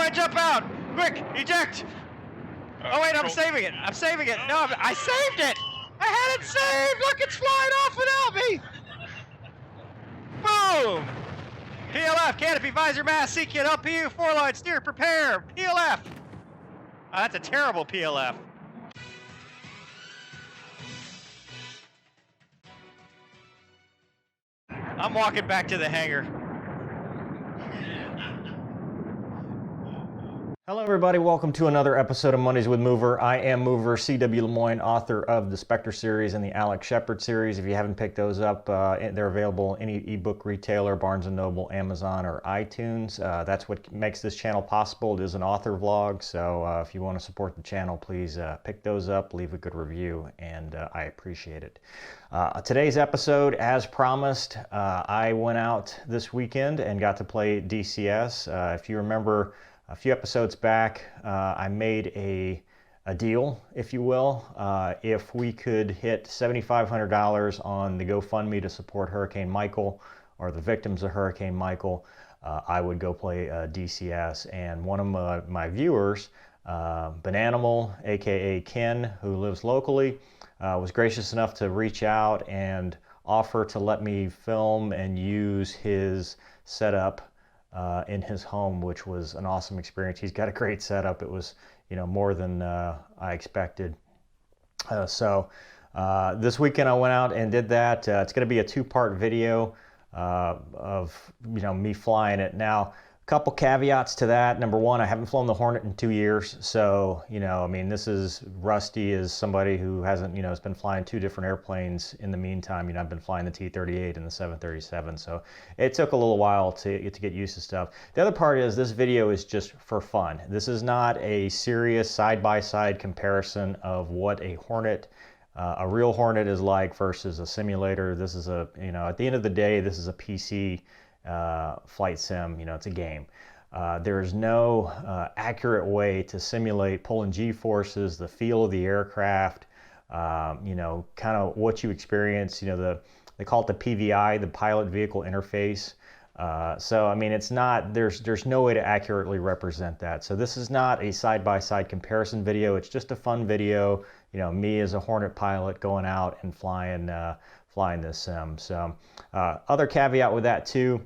I jump out? Quick, eject! Oh wait, I'm saving it. I'm saving it. No, I saved it. I had it saved. Look, it's flying off without me. Boom. PLF, canopy, visor, mast, seat kit, LPU, 4-line, steer, prepare. PLF. That's a terrible PLF. I'm walking back to the hangar. Hello everybody, welcome to another episode of Mondays with Mover. I am Mover, C.W. Lemoine, author of the Spectre series and the Alex Shepard series. If you haven't picked those up, they're available in any ebook retailer, Barnes & Noble, Amazon, or iTunes. That's what makes this channel possible. It is an author vlog, so if you want to support the channel, please pick those up, leave a good review, and I appreciate it. Today's episode, as promised, I went out this weekend and got to play DCS. If you remember, a few episodes back, I made a deal, if you will. If we could hit $7,500 on the GoFundMe to support Hurricane Michael or the victims of Hurricane Michael, I would go play DCS. And one of my viewers, Bananimal, aka Ken, who lives locally, was gracious enough to reach out and offer to let me film and use his setup in his home, which was an awesome experience. He's got a great setup. It was, more than I expected. So this weekend I went out and did that. It's going to be a two-part video of me flying it. Now, a couple caveats to that. Number one, I haven't flown the Hornet in 2 years, so this is rusty as somebody who hasn't has been flying two different airplanes in the meantime. I've been flying the T-38 and the 737, so it took a little while to get used to stuff. The other part is this video is just for fun. This is not a serious side-by-side comparison of what a Hornet, a real Hornet is like versus a simulator. This is at the end of the day, this is a PC flight sim. It's a game. There is no accurate way to simulate pulling G-forces, the feel of the aircraft, kind of what you experience. They call it the PVI, the pilot vehicle interface. So it's not, there's no way to accurately represent that. So this is not a side-by-side comparison video. It's just a fun video. Me as a Hornet pilot going out and flying this sim. So other caveat with that too,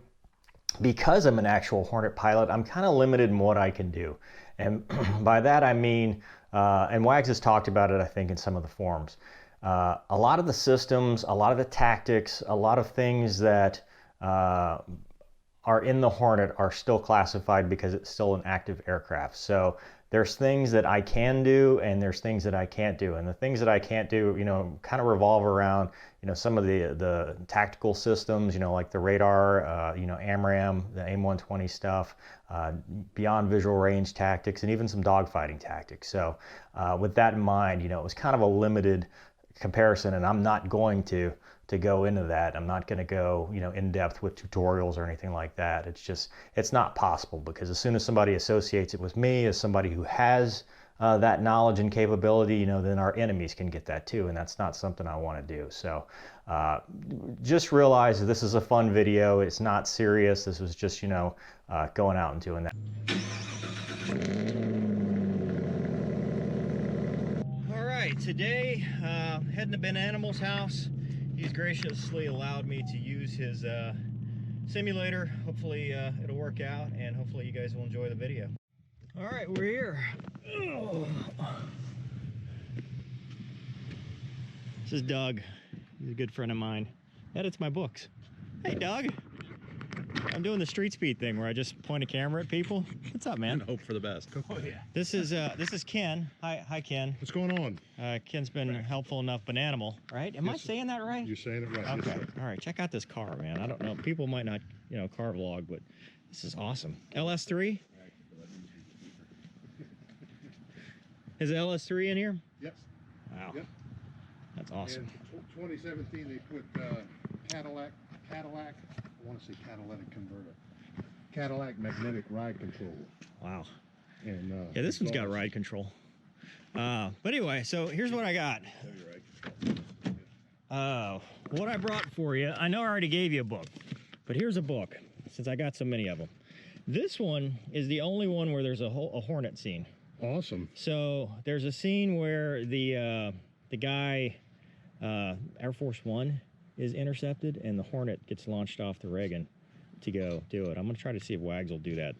because I'm an actual Hornet pilot, I'm kind of limited in what I can do. And by that I mean, and Wags has talked about it, I think, in some of the forums. A lot of the systems, a lot of the tactics, a lot of things that are in the Hornet are still classified because it's still an active aircraft. So there's things that I can do and there's things that I can't do. And the things that I can't do, kind of revolve around, some of the tactical systems, like the radar, AMRAAM, the AIM-120 stuff, beyond visual range tactics, and even some dogfighting tactics. So with that in mind, it was kind of a limited comparison, and I'm not going to go into that. I'm not going to go, in depth with tutorials or anything like that. It's not possible, because as soon as somebody associates it with me as somebody who has that knowledge and capability, then our enemies can get that too, and that's not something I want to do. So just realize that this is a fun video. It's not serious. This was just, going out and doing that. All right, today, heading to Bananimal's house. He's graciously allowed me to use his simulator. Hopefully it'll work out, and hopefully you guys will enjoy the video. All right, we're here. Oh. This is Doug. He's a good friend of mine. Edits my books. Hey, Doug. I'm doing the street speed thing where I just point a camera at people. What's up, man? And hope for the best. Oh yeah. This is Ken. Hi, Ken. What's going on? Ken's been helpful enough. Bananimal, right? Am I saying that right? You're saying it right. Okay. All right. Check out this car, man. I don't know. People might not, car vlog, but this is awesome. LS3. Is it LS3 in here? Yes. Wow. Yep. That's awesome. In 2017, they put Cadillac. I want to say catalytic converter. Cadillac magnetic ride control. Wow. And yeah, this one's got ride control. But anyway, so here's what I got. What I brought for you. I know I already gave you a book, but here's a book, since I got so many of them. This one is the only one where there's a Hornet scene. Awesome. So there's a scene where the guy, Air Force One, is intercepted, and the Hornet gets launched off the Reagan to go do it. I'm gonna try to see if Wags will do that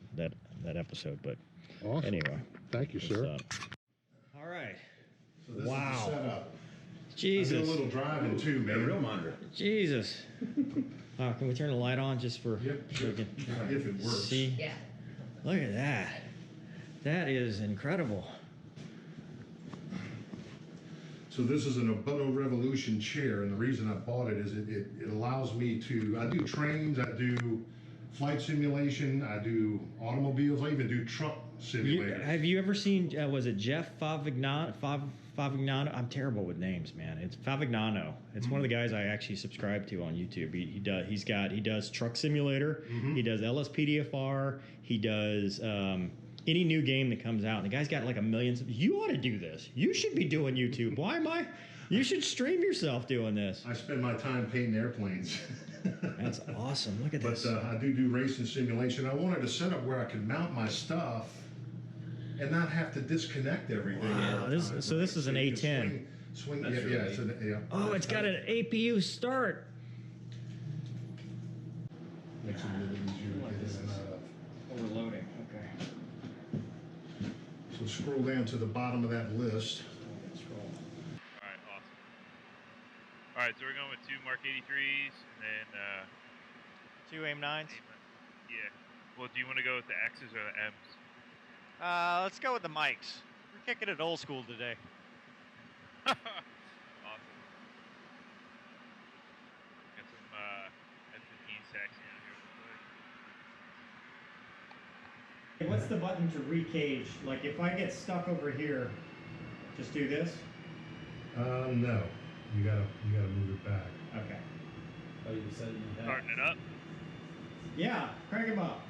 episode, but Awesome. anyway. Thank you, sir. All right. So this Wow. is the setup. Jesus. I did a little driving too, man. A real monitor. Jesus. Can we turn the light on just for Yep, so sure. we can If it works. see? Yeah. Look at that. That is incredible. So this is an Ubuntu Revolution chair, and the reason I bought it is it allows me to, I do trains, I do flight simulation, I do automobiles, I even do truck simulators. Have you ever seen, was it Jeff Favignano? I'm terrible with names, man. It's Favignano. It's one of the guys I actually subscribe to on YouTube. He does Truck Simulator. He does LSPDFR. He does any new game that comes out. And the guy's got like 1 million. You ought to do this. You should be doing YouTube. Why am I? You should stream yourself doing this. I spend my time painting airplanes. That's awesome. Look at this. But I do racing simulation. I wanted a setup where I could mount my stuff and not have to disconnect everything. Wow. So this is an A-10. Swing, yeah, it's an, Oh, it's got an APU start. Makes it a little easier to get in and out of. Overloading. Okay. So scroll down to the bottom of that list. Alright, awesome. Alright, so we're going with 2 Mark 83s and then 2 AIM-9s. yeah. Well, do you want to go with the X's or the M's? Let's go with the mics. We're kicking it old school today. Awesome. Got some F-15 sexy on here. What's the button to recage? Like if I get stuck over here, just do this? No, you gotta move it back. Okay. Oh, you said you had. Starting it up. Yeah, crank him up.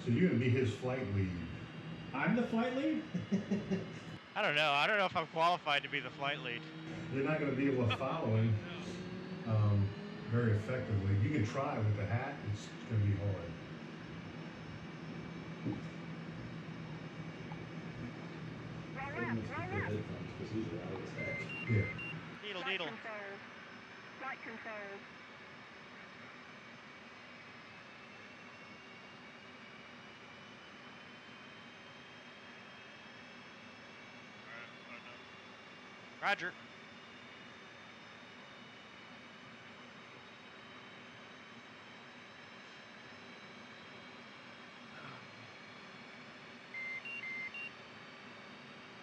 So you're gonna be his flight lead. I'm the flight lead? I don't know. I don't know if I'm qualified to be the flight lead. They're not gonna be able to follow him very effectively. You can try with the hat. It's gonna be hard. Headphones because these are out of his head. Yeah. Deedle deedle. Flight controls. Alright, starting up. Roger.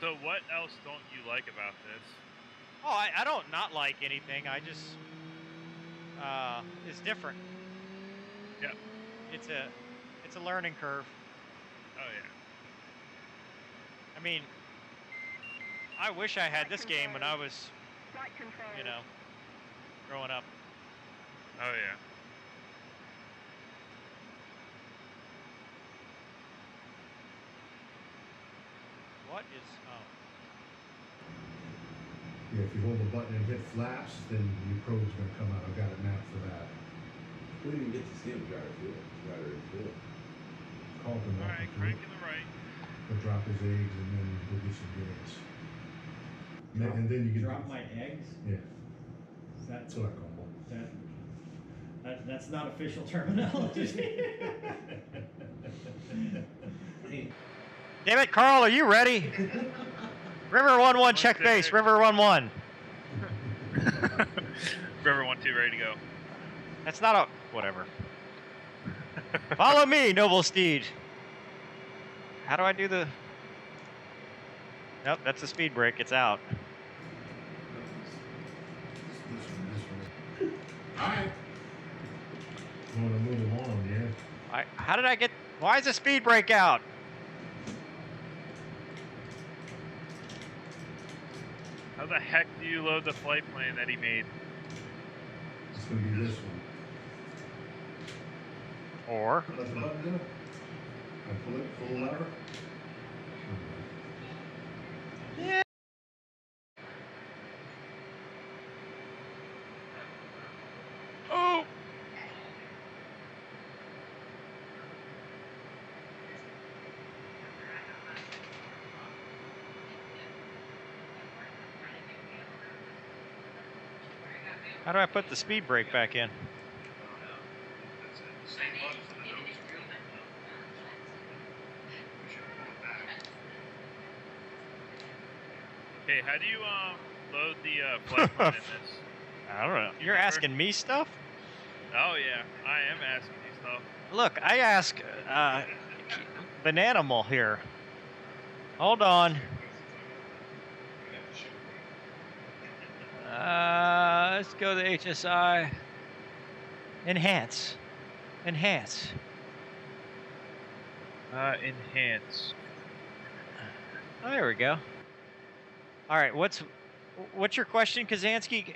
So what else don't you like about this? Oh, I don't not like anything. I just it's different. Yeah. It's a learning curve. Oh yeah. I mean, I wish I had this game when I was, Flight controls. you know, growing up. Oh yeah. What is Yeah, if you hold the button and hit flaps, then your probe's gonna come out. I've got it mapped for that. We didn't even get to see him try to feel it. Try to feel it. Call him up. Alright, cranking the right. He'll drop his eggs and then we'll do some games. And then you can Drop my eggs? Yeah, Is that, that's what I call that's not official terminology. Damn it, Carl, are you ready? River 1-1, check base. River 1-1. River 1-2, ready to go. That's not a whatever. Follow me, noble steed. How do I do the? Nope, that's the speed brake. It's out. This one. Alright. Want to move along, yeah? How did I get? Why is the speed brake out? How the heck do you load the flight plan that he made? It's gonna be this one. Or Let the button do it. I pull it, pull the lever. How do I put the speed brake back in? Hey, how do you load the flight plan in this? I don't know. You You're remember? asking me stuff? Oh yeah, I am asking you stuff. Look, I ask Bananimal here. Hold on. Let's go to HSI. Enhance. Enhance. Enhance. Oh, there we go. All right, what's your question, Kazansky?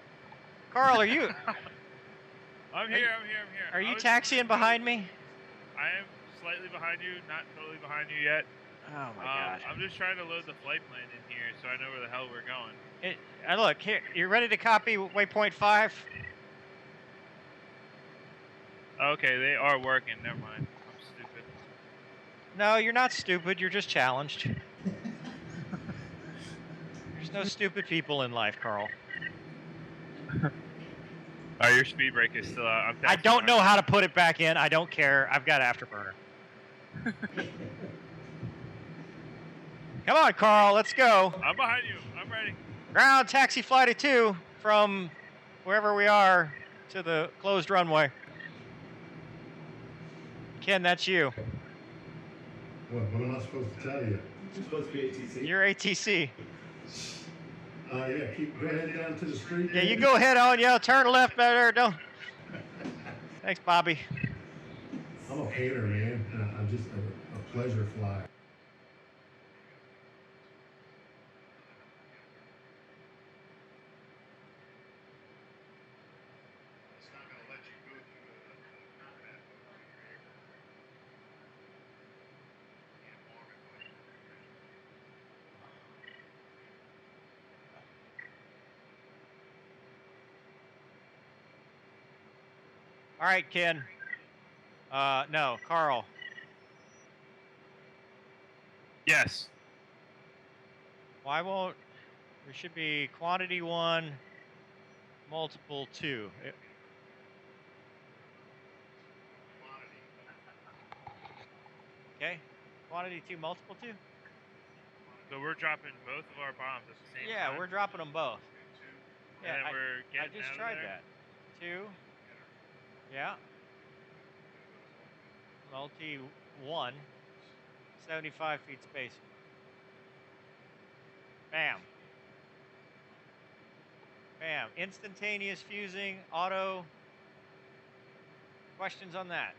Carl, are you I'm here. are I you was taxiing just- behind me? I am slightly behind you, not totally behind you yet. Oh my God! I'm just trying to load the flight plan in here so I know where the hell we're going. Look here. You ready to copy waypoint 5? Okay, they are working. Never mind. I'm stupid. No, you're not stupid. You're just challenged. There's no stupid people in life, Carl. Oh, your speed brake is still out. I don't know how to put it back in. I don't care. I've got afterburner. Come on, Carl. Let's go. I'm behind you. I'm ready. Ground taxi flight of 2 from wherever we are to the closed runway. Ken, that's you. What am I supposed to tell you? You're supposed to be ATC. You're ATC. Yeah, go ahead down to the street. Yeah, you go ahead on. Yeah, turn left better. Don't. Thanks, Bobby. I'm a painter, man. I'm just a pleasure fly. All right, Ken. No, Carl. Yes. Why won't there should be quantity 1, multiple 2. Okay. Quantity 2, multiple 2. So we're dropping both of our bombs at the same time. Yeah, we're dropping them both. And then we're I getting just out of tried there? that. 2. Yeah. Multi 1. 75 feet space. Bam. Bam. Instantaneous fusing, auto. Questions on that?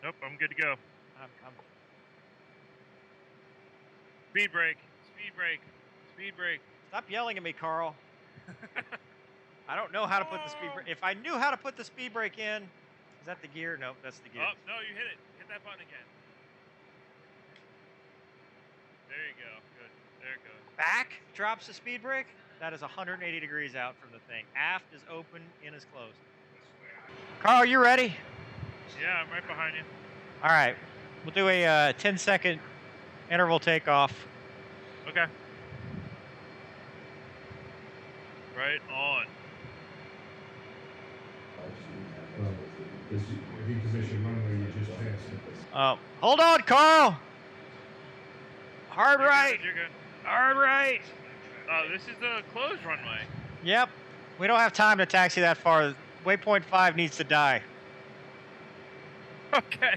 Nope, I'm good to go. I'm Speed brake. Speed brake. Speed brake. Stop yelling at me, Carl. I don't know how to put the speed brake. If I knew how to put the speed brake in, is that the gear? Nope, that's the gear. Oh, no, you hit it. Hit that button again. There you go. Good. There it goes. Back drops the speed brake. That is 180 degrees out from the thing. Aft is open, in is closed. Carl, you ready? Yeah, I'm right behind you. All right. We'll do a 10-second interval takeoff. Okay. Right on. This reposition runway you just passed. Hold on, Carl. Hard You're right. Good, you're good. Hard right. Oh, this is the closed runway. Yep. We don't have time to taxi that far. Waypoint 5 needs to die. Okay.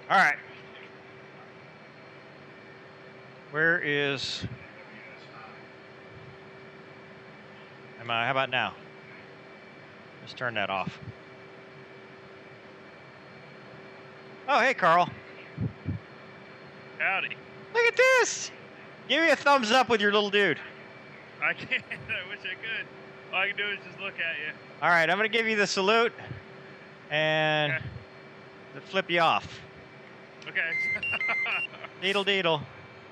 All right. Where is... How about now? Let's turn that off. Oh, hey, Carl. Howdy. Look at this. Give me a thumbs up with your little dude. I can't. I wish I could. All I can do is just look at you. All right, I'm going to give you the salute and Okay. flip you off. Okay. Deedle, deedle.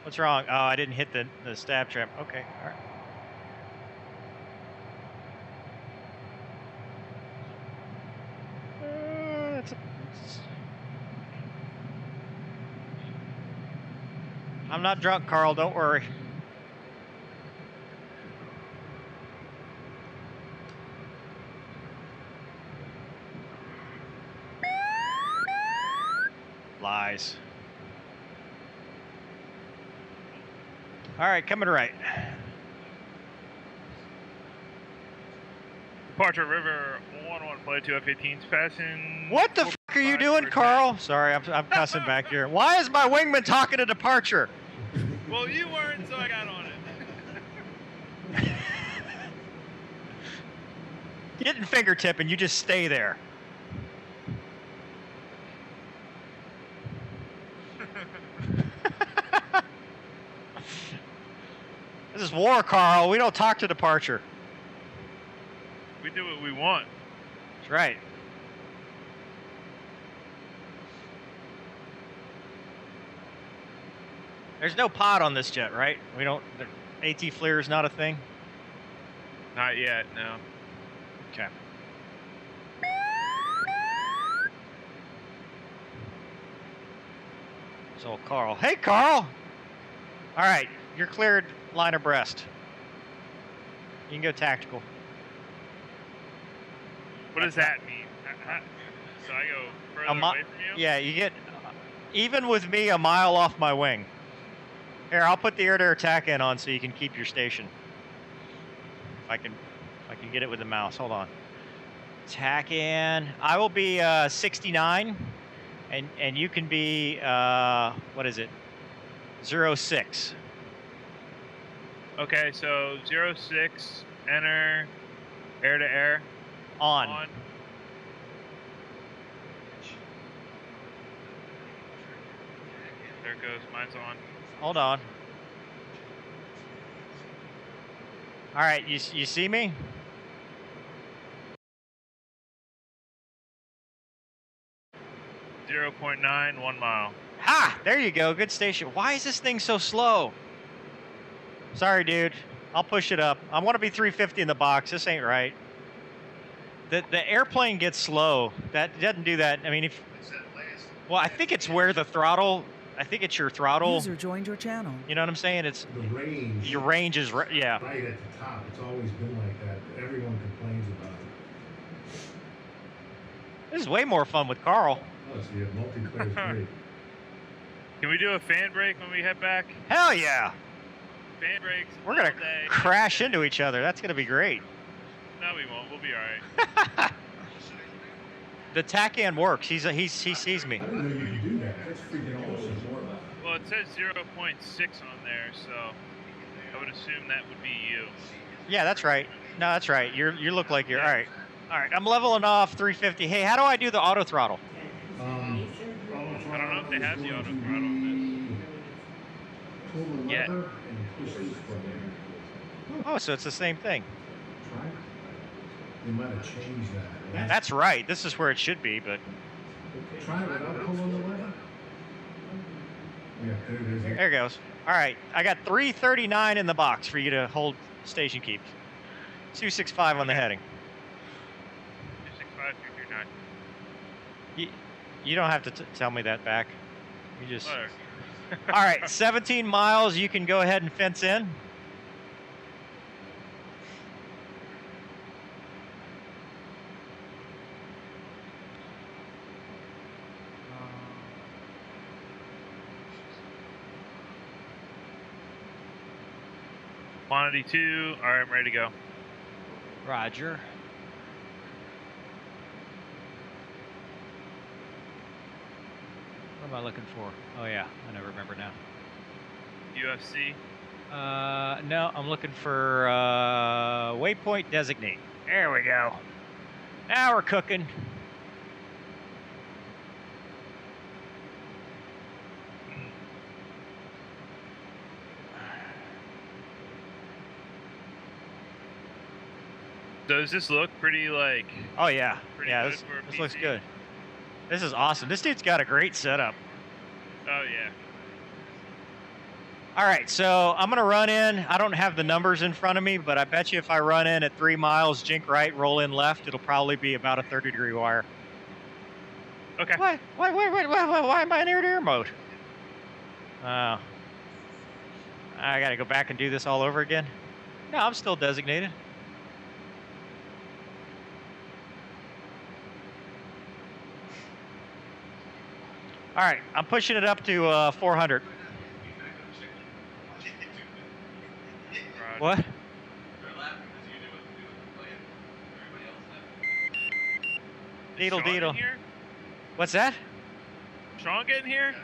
What's wrong? Oh, I didn't hit the stab trim. Okay, all right. I'm not drunk, Carl. Don't worry. Lies. All right, coming right. Departure River 11 flight 2 F-18s passing. What the f are you doing, Carl? Sorry, I'm cussing back here. Why is my wingman talking to departure? Well, you weren't, so I got on it. Getting fingertip and you just stay there. This is war, Carl. We don't talk to departure. We do what we want. That's right. There's no pod on this jet, right? We don't. The AT FLIR is not a thing. Not yet, no. Okay. So Carl, hey Carl. All right, you're cleared line abreast. You can go tactical. What does that mean? So I go further away from you? Yeah, you get even with me a mile off my wing. Here, I'll put the air-to-air tack in on so you can keep your station. If I can get it with the mouse. Hold on. Tack in. I will be 69, and you can be what is it? 06. Okay, so 06, enter, air to air. On. There it goes, mine's on. Hold on. All right, you see me? .9, 1 mile. Ha! There you go. Good station. Why is this thing so slow? Sorry, dude. I'll push it up. I want to be 350 in the box. This ain't right. The airplane gets slow. That doesn't do that. I mean, well, I think it's where the throttle. I think it's your throttle. User joined your channel. You know what I'm saying? It's The range. your range is yeah. Right at the top. It's always been like that. Everyone complains about it. This is way more fun with Carl. Oh, so you have multiplayer free. Can we do a fan break when we head back? Hell yeah! Fan breaks. We're gonna all day. crash into each other. That's gonna be great. No, we won't. We'll be all right. The TACAN works. He sees me. I didn't know you could do that. That's freaking awesome. Well, it says 0.6 on there, so I would assume that would be you. Yeah, that's right. No, that's right. You look like you're all right. All right, I'm leveling off 350. Hey, how do I do the auto throttle? I don't know if they have the auto throttle on this. Yeah. Oh, so it's the same thing. They might have changed that. That's right. This is where it should be, but Try it without pulling the lever. Yeah, there it is. there it goes. All right, I got 339 in the box for you to hold station keep. 265 on the heading. 265, 239. You don't have to tell me that back. You just. Whatever. All right, 17 miles. You can go ahead and fence in. Quantity 2. All right, I'm ready to go. Roger. What am I looking for? Oh yeah, I never remember now. UFC. No, I'm looking for waypoint designate. There we go. Now we're cooking. Does this look pretty like? Oh yeah, Pretty yeah. good This for a looks PC. good. This is awesome. This dude's got a great setup. Oh yeah. All right, so I'm gonna run in. I don't have the numbers in front of me, but I bet you if I run in at 3 miles, jink right, roll in left, it'll probably be about a 30-degree wire. Okay. Why am I in air-to-air mode? Oh. I gotta go back and do this all over again. No, I'm still designated. All right, I'm pushing it up to 400. What? Deedle Sean in deedle. here? What's that? Sean getting here?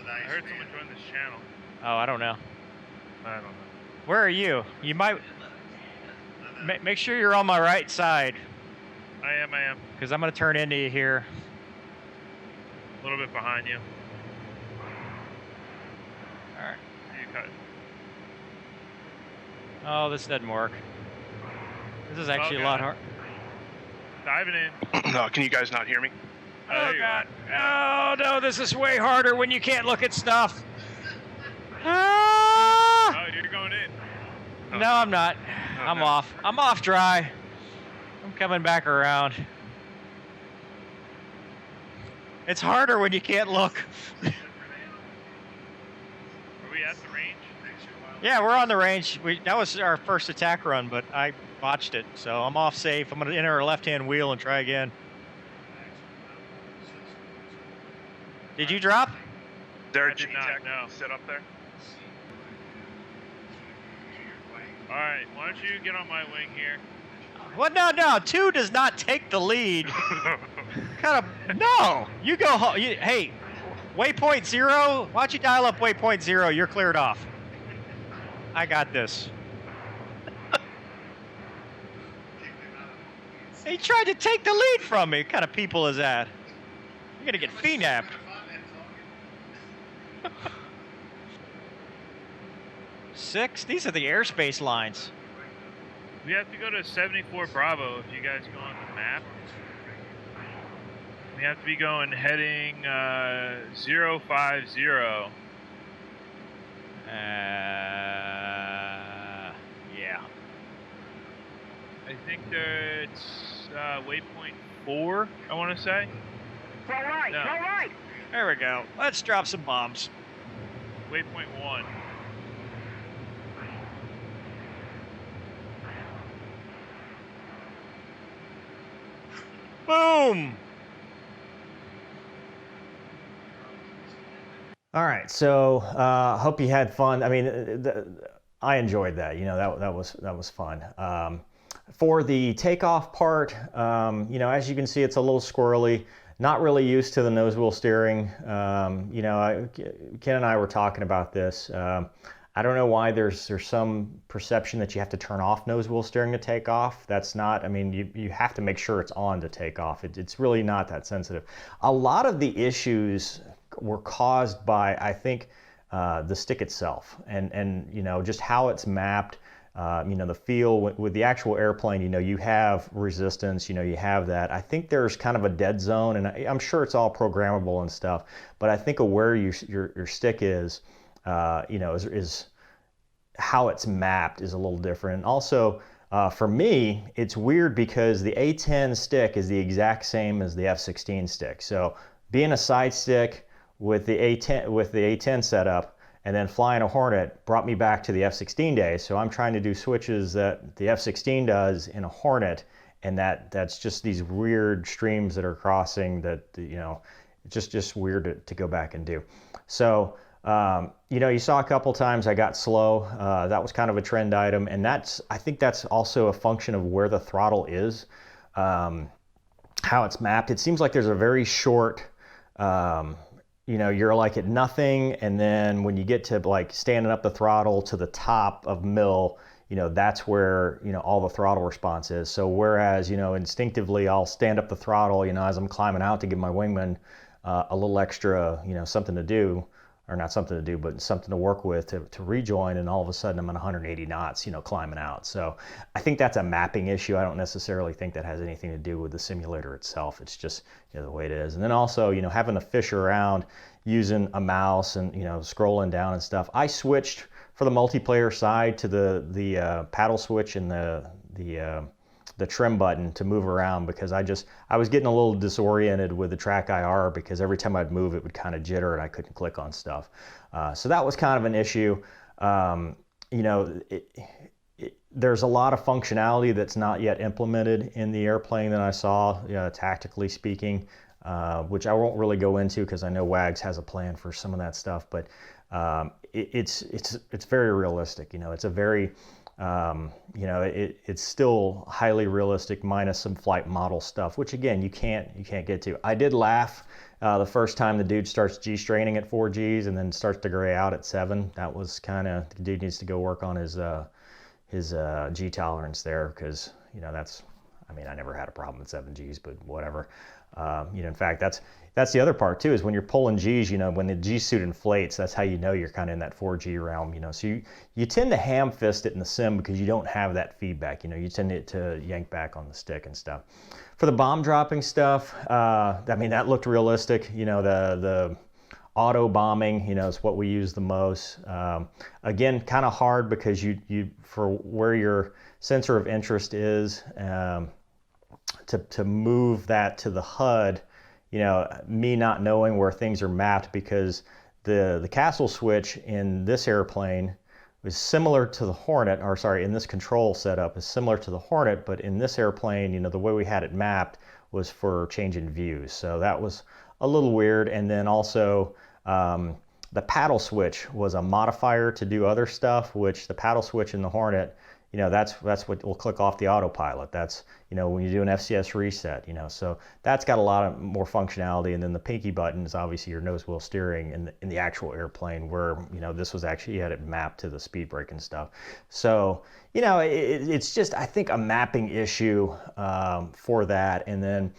I heard someone join this channel. Oh, I don't know. I don't know. Where are you? You might make sure you're on my right side, I am. because I'm gonna turn into you here. A little bit behind you. All right. You cut. Oh, this doesn't work. This is actually a lot hard. Diving in. No, can you guys not hear me? Oh God! Oh no, this is way harder when you can't look at stuff. Ah! Oh, you're going in. No, I'm not. Oh, I'm no. off. I'm off dry. I'm coming back around. It's harder when you can't look. Are we at the range? Yeah, we're on the range. That was our first attack run, but I botched it, so I'm off safe. I'm going to enter a left-hand wheel and try again. Did you drop? There I a did not, G-Tech no. set up there? All right, why don't you get on my wing here? What? No. 2 does not take the lead. Kind of. No. You go. Hey, waypoint 0. Why don't you dial up waypoint 0? You're cleared off. I got this. He tried to take the lead from me. What kind of people is that? You're gonna get phenopped. 6? These are the airspace lines. We have to go to 74 Bravo if you guys go on the map. We have to be going heading 050. Yeah. I think that's waypoint 4, I want to say. Go right, No. go right. There we go. Let's drop some bombs. Waypoint 1. Boom! All right, so hope you had fun. I mean, I enjoyed that. You know, that was fun. For the takeoff part, you know, as you can see, it's a little squirrely. Not really used to the nose wheel steering. You know, Ken and I were talking about this. I don't know why there's some perception that you have to turn off nose wheel steering to take off. That's not, I mean, you have to make sure it's on to take off. It's really not that sensitive. A lot of the issues were caused by, I think, the stick itself and you know, just how it's mapped. You know, the feel with the actual airplane, you know, you have resistance, you know, you have that. I think there's kind of a dead zone, and I'm sure it's all programmable and stuff, but I think of where your stick is, you know, is how it's mapped is a little different. And also, for me, it's weird because the A10 stick is the exact same as the F16 stick. So being a side stick with the A10 setup, and then flying a Hornet brought me back to the F16 days. So I'm trying to do switches that the F16 does in a Hornet, and that's just these weird streams that are crossing that, you know, it's just weird to go back and do. So, you know, you saw a couple times I got slow. That was kind of a trend item, and I think that's also a function of where the throttle is, how it's mapped. It seems like there's a very short, you know, you're like at nothing, and then when you get to like standing up the throttle to the top of mill, you know, that's where, you know, all the throttle response is. So whereas, you know, instinctively I'll stand up the throttle, you know, as I'm climbing out to give my wingman a little extra, you know, something to do, or not something to do, but something to work with to rejoin, and all of a sudden I'm at 180 knots, you know, climbing out. So I think that's a mapping issue. I don't necessarily think that has anything to do with the simulator itself. It's just, you know, the way it is. And then also, you know, having to fish around using a mouse and, you know, scrolling down and stuff. I switched for the multiplayer side to the paddle switch and the trim button to move around, because I was getting a little disoriented with the track IR, because every time I'd move it would kind of jitter and I couldn't click on stuff. So that was kind of an issue. you know, there's a lot of functionality that's not yet implemented in the airplane that I saw, tactically speaking, which I won't really go into because I know Wags has a plan for some of that stuff. But it's very realistic. You know, it's a very it's still highly realistic minus some flight model stuff, which again you can't get to. I did laugh the first time the dude starts G-straining at 4 Gs and then starts to gray out at 7. That was kind of, the dude needs to go work on his G tolerance there, because that's, I mean, I never had a problem with 7 Gs, but whatever. In fact, that's the other part too, is when you're pulling Gs, when the G suit inflates, that's how you know you're kind of in that 4G realm, so you tend to ham fist it in the sim because you don't have that feedback, you tend to yank back on the stick and stuff. For the bomb dropping stuff, I mean, that looked realistic, the auto bombing, is what we use the most. Again, kind of hard because you for where your sensor of interest is, to move that to the HUD, me not knowing where things are mapped, because the castle switch in this airplane was similar to the Hornet, or sorry, in this control setup is similar to the Hornet, but in this airplane, the way we had it mapped was for changing views. So that was a little weird. And then also the paddle switch was a modifier to do other stuff, which the paddle switch in the Hornet, that's what will click off the autopilot. That's, when you do an FCS reset, so that's got a lot of more functionality. And then the pinky button is obviously your nose wheel steering in the actual airplane, where, this was actually, you had it mapped to the speed brake and stuff. So, it's just, I think, a mapping issue for that. And then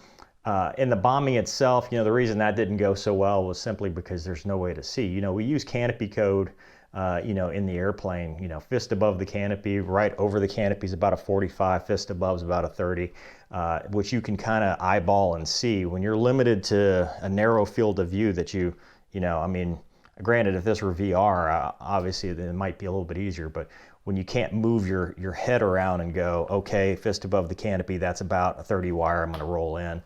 in the bombing itself, the reason that didn't go so well was simply because there's no way to see. We use canopy code, in the airplane, fist above the canopy, right over the canopy is about a 45, fist above is about a 30, which you can kind of eyeball and see. When you're limited to a narrow field of view that I mean, granted, if this were VR, obviously it might be a little bit easier, but when you can't move your head around and go, okay, fist above the canopy, that's about a 30 wire, I'm going to roll in,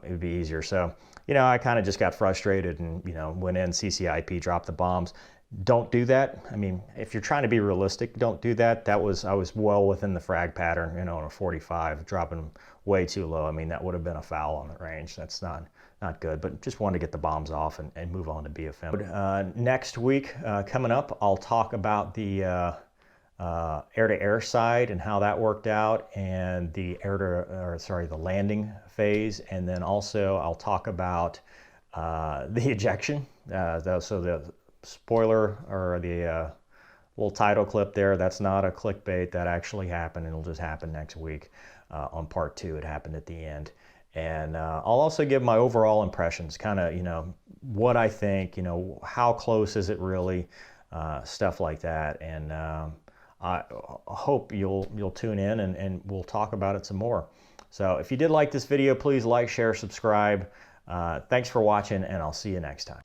it would be easier. So, I kind of just got frustrated and, went in, CCIP, dropped the bombs. Don't do that. I mean, if you're trying to be realistic, don't do that. I was well within the frag pattern, on a 45, dropping way too low. I mean, that would have been a foul on the range. That's not good, but just wanted to get the bombs off and move on to BFM. Next week, coming up, I'll talk about the air-to-air side and how that worked out, and the the landing phase, and then also I'll talk about the ejection. So the spoiler, or the little title clip there, that's not a clickbait. That actually happened, and it'll just happen next week on part 2. It happened at the end. And I'll also give my overall impressions, kind of, what I think, how close is it really, stuff like that. And I hope you'll tune in and we'll talk about it some more. So if you did like this video, please like, share, subscribe. Thanks for watching, and I'll see you next time.